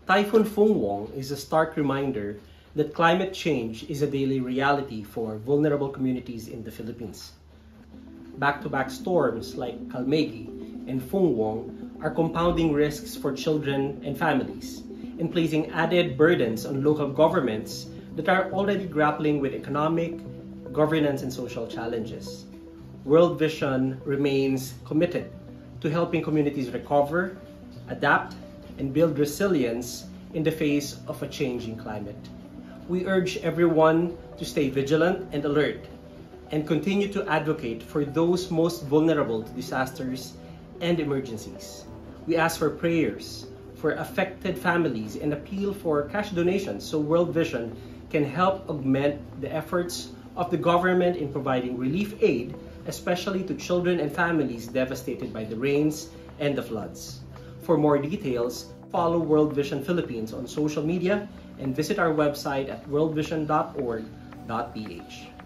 Typhoon Fungwong is a stark reminder that climate change is a daily reality for vulnerable communities in the Philippines. Back-to-back storms like Kalmegi and Fungwong are compounding risks for children and families and placing added burdens on local governments that are already grappling with economic, governance, and social challenges. World Vision remains committed to helping communities recover, adapt, and build resilience in the face of a changing climate. We urge everyone to stay vigilant and alert and continue to advocate for those most vulnerable to disasters and emergencies. We ask for prayers for affected families and appeal for cash donations so World Vision can help augment the efforts of the government in providing relief aid, especially to children and families devastated by the rains and the floods. For more details, follow World Vision Philippines on social media and visit our website at worldvision.org.ph.